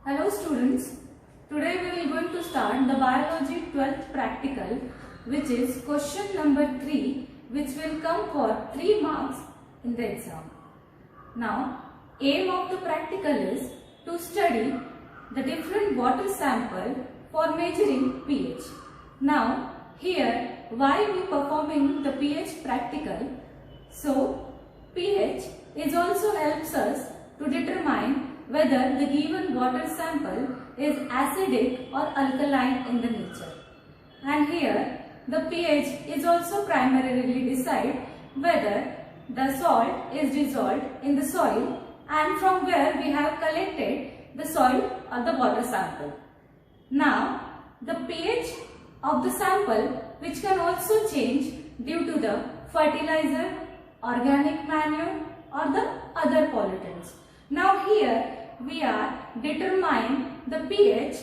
Hello students, today we will going to start the biology 12th practical, which is question number 3, which will come for 3 marks in the exam. Now, aim of the practical is to study the different water sample for measuring pH. Now, here why we performing the pH practical? So, pH is also helps us to determine whether the given water sample is acidic or alkaline in the nature. And here the pH is also primarily decide whether the salt is dissolved in the soil and from where we have collected the soil or the water sample. Now the pH of the sample, which can also change due to the fertilizer, organic manure or the other pollutants. Now here we are determining the pH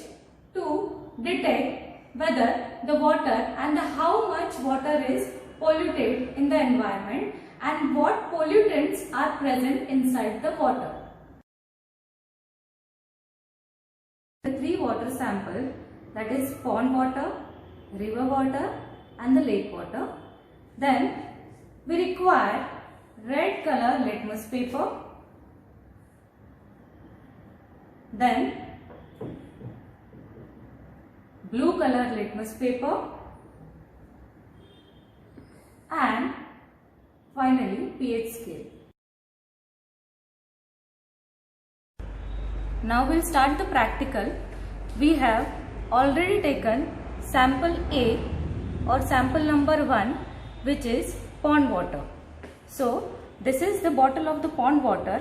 to detect whether the water and how much water is polluted in the environment and what pollutants are present inside the water. The 3 water samples, that is pond water, river water and the lake water. Then we require red color litmus paper. Then blue color litmus paper and finally pH scale. Now we'll start the practical. We have already taken sample A or sample number 1, which is pond water. So this is the bottle of the pond water,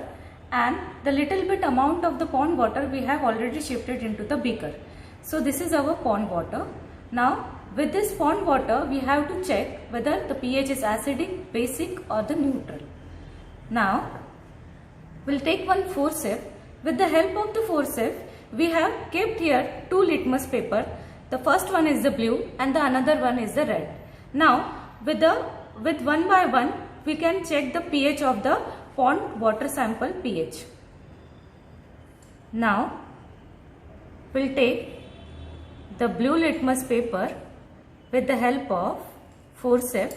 and the little bit amount of the pond water we have already shifted into the beaker. So this is our pond water. Now with this pond water we have to check whether the pH is acidic, basic or the neutral. Now we'll take one forceps. With the help of the forceps we have kept here 2 litmus paper. The first one is the blue and the another one is the red. Now with one by one we can check the pH of the pond water sample pH. Now we'll take the blue litmus paper with the help of forceps.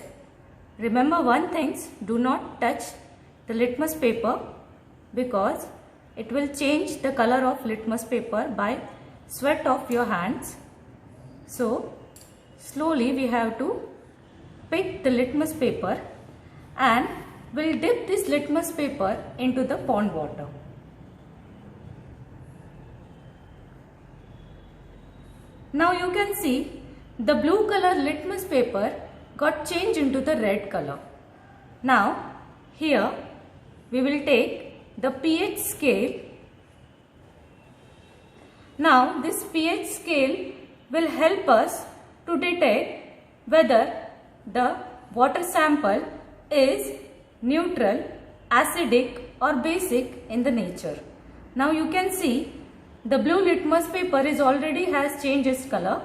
Remember one thing, do not touch the litmus paper because it will change the color of litmus paper by sweat of your hands. So slowly we have to pick the litmus paper and we'll dip this litmus paper into the pond water. Now you can see the blue color litmus paper got changed into the red color. Now here we will take the pH scale. Now this pH scale will help us to detect whether the water sample is neutral, acidic or basic in the nature. Now you can see the blue litmus paper is already has changed its color.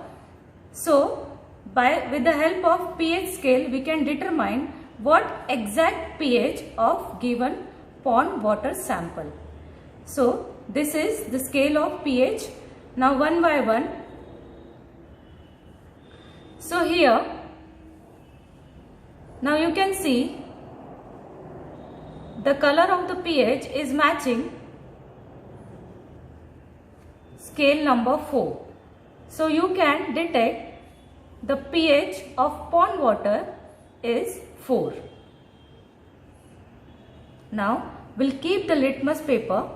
So with the help of pH scale we can determine what exact pH of given pond water sample. So this is the scale of pH. Now one by one. So here now you can see the color of the pH is matching scale number 4. So you can detect the pH of pond water is 4. Now we'll keep the litmus paper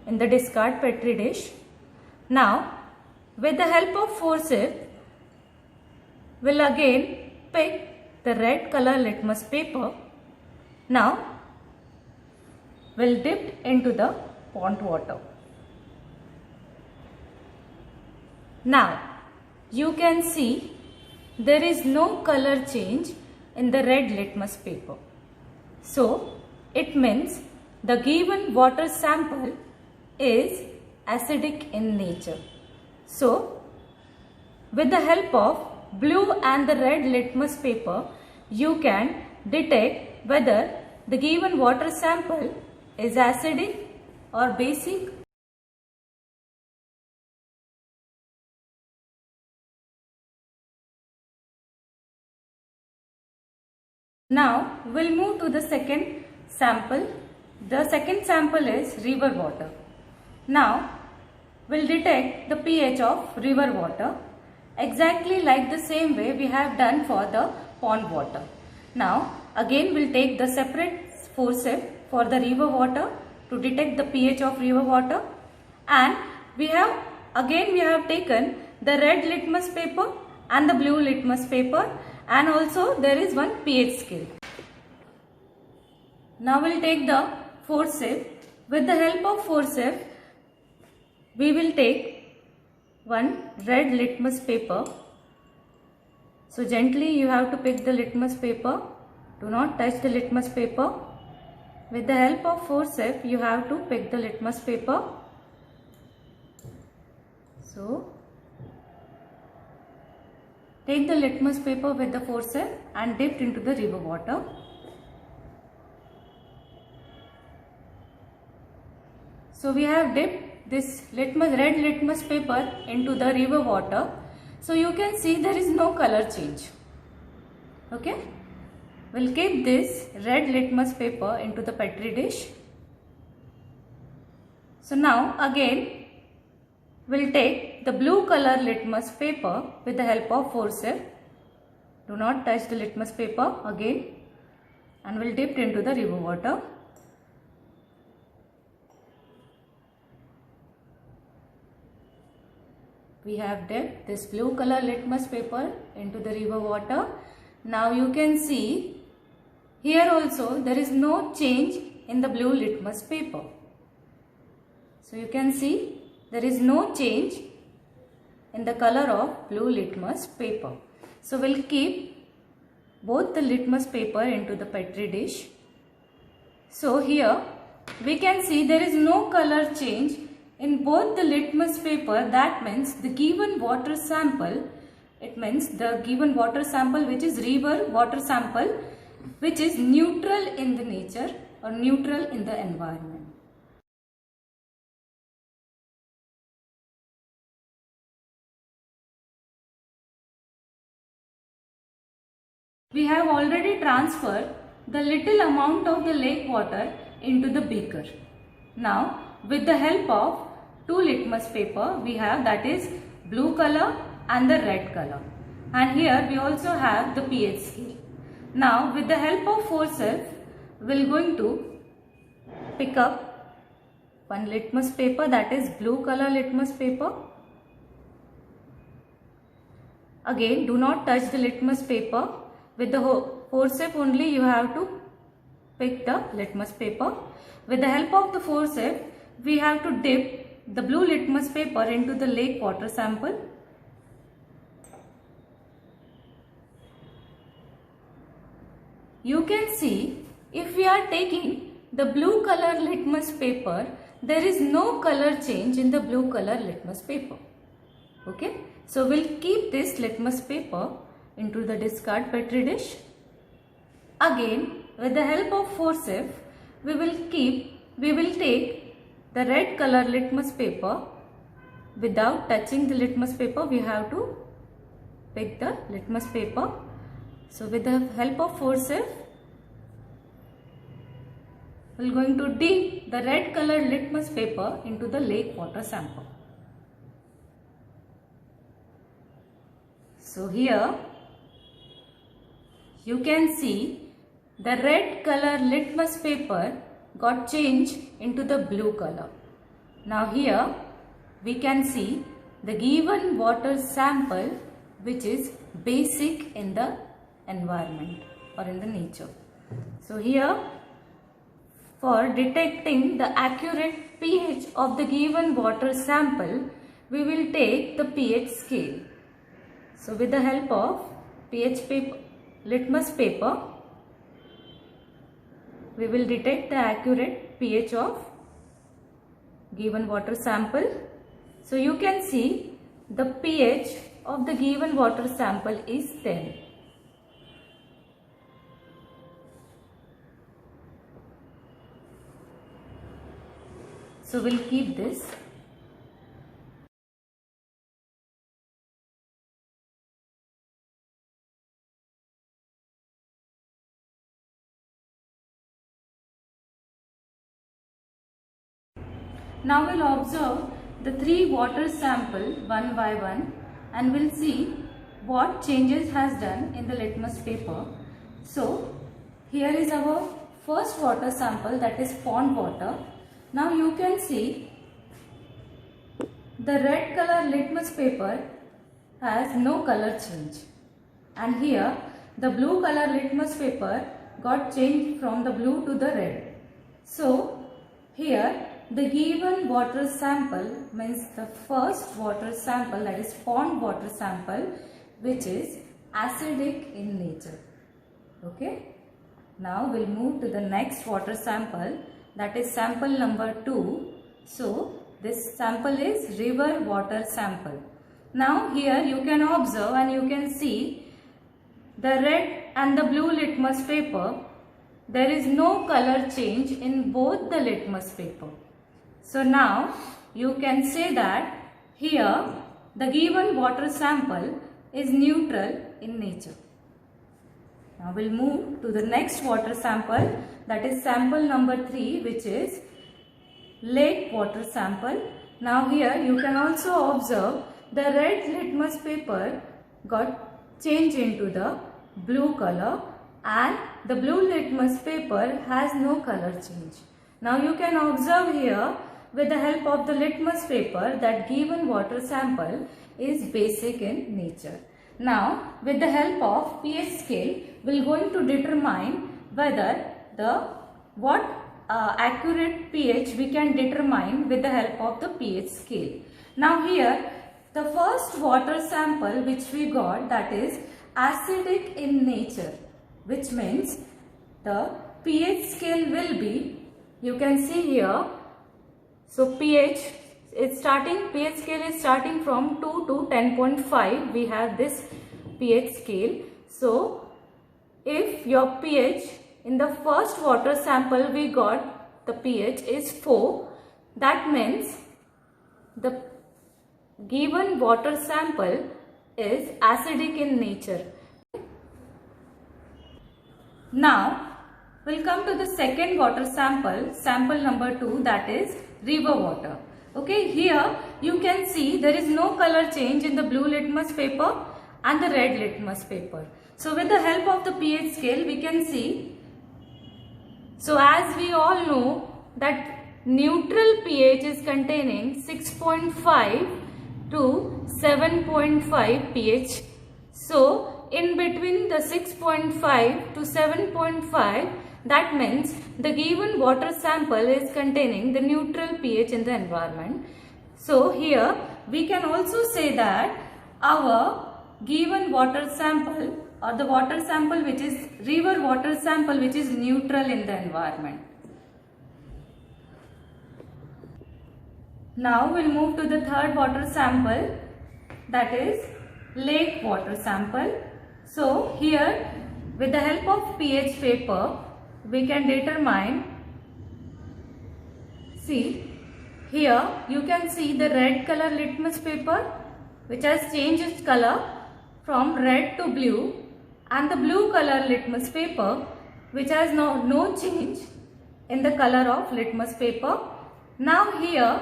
in the discard petri dish. Now with the help of forceps we'll again pick the red color litmus paper. Now we'll dip into the pond water. Now you can see there is no color change in the red litmus paper. So it means the given water sample is acidic in nature. So with the help of blue and the red litmus paper you can detect whether the given water sample is acidic or basic Now we'll move to the second sample. The second sample is river water. Now we'll detect the pH of river water exactly like the same way we have done for the pond water. Now again we'll take the separate forceps for the river water to detect the pH of river water, and we have taken the red litmus paper and the blue litmus paper, and also there is one pH scale. Now we'll take the forceps. With the help of forceps, we will take one red litmus paper. So gently you have to pick the litmus paper. Do not touch the litmus paper. With the help of forceps, you have to pick the litmus paper. So take the litmus paper with the forceps and dip into the river water. So we have dipped this red litmus paper into the river water. So you can see there is no color change. Okay. We'll keep this red litmus paper into the petri dish. So now again we'll take the blue color litmus paper with the help of forceps. Do not touch the litmus paper again, and we'll dip into the river water. We have dipped this blue color litmus paper into the river water. Now you can see here also there is no change in the blue litmus paper. So you can see there is no change in the color of blue litmus paper. So we'll keep both the litmus paper into the petri dish. So here we can see there is no color change in both the litmus paper. That means the given water sample, it means the given water sample which is river water sample, which is neutral in the nature or neutral in the environment. We have already transferred the little amount of the lake water into the beaker. Now with the help of two litmus paper we have, that is blue color and the red color, and here we also have the pH scale. Now with the help of forceps we are going to pick up one litmus paper, that is blue color litmus paper. Again do not touch the litmus paper. With the forceps only you have to pick the litmus paper. With the help of the forceps we have to dip the blue litmus paper into the lake water sample. You can see if we are taking the blue color litmus paper, there is no color change in the blue color litmus paper. Okay. So we'll keep this litmus paper into the discard petri dish. Again with the help of forceps we will take the red color litmus paper. Without touching the litmus paper we have to pick the litmus paper. So with the help of forceps we are going to dip the red color litmus paper into the lake water sample. So here you can see the red color litmus paper got changed into the blue color. Now here we can see the given water sample which is basic in the environment or in the nature. So here for detecting the accurate pH of the given water sample we will take the pH scale. So with the help of litmus paper we will detect the accurate pH of given water sample. So you can see the pH of the given water sample is 10. So we'll keep this. Now we'll observe the three water sample one by one and we'll see what changes has done in the litmus paper. So here is our first water sample, that is pond water. Now you can see the red color litmus paper has no color change, and here the blue color litmus paper got changed from the blue to the red. So here the given water sample means the first water sample, that is pond water sample, which is acidic in nature. Okay. Now we'll move to the next water sample, that is sample number 2. So this sample is river water sample. Now here you can observe and you can see the red and the blue litmus paper. There is no color change in both the litmus paper. So now you can say that here the given water sample is neutral in nature. Now we'll move to the next water sample, that is sample number 3, which is lake water sample. Now here you can also observe the red litmus paper got changed into the blue color and the blue litmus paper has no color change. Now you can observe here with the help of the litmus paper that given water sample is basic in nature. Now with the help of pH scale we are going to determine whether what accurate pH we can determine with the help of the pH scale. Now here the first water sample which we got, that is acidic in nature, which means the pH scale will be, you can see here, so pH scale is starting from 2 to 10.5. We have this pH scale. So if your pH in the first water sample we got the pH is 4, that means the given water sample is acidic in nature. Now we'll come to the second water sample, sample number 2, that is river water. Okay, here you can see there is no color change in the blue litmus paper and the red litmus paper. So with the help of the pH scale we can see, so as we all know that neutral pH is containing 6.5 to 7.5 pH. So in between the 6.5 to 7.5, that means the given water sample is containing the neutral pH in the environment. So here we can also say that our given water sample or the water sample which is river water sample which is neutral in the environment. Now we'll move to the third water sample, that is lake water sample. So here with the help of pH paper we can determine, see here you can see the red color litmus paper which has changed its color from red to blue, and the blue color litmus paper which has no change in the color of litmus paper. Now here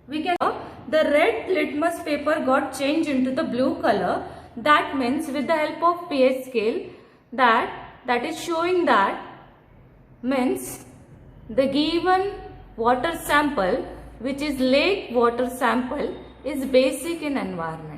we can, the red litmus paper got changed into the blue color. That means with the help of pH scale that is showing that means the given water sample which is lake water sample is basic in environment.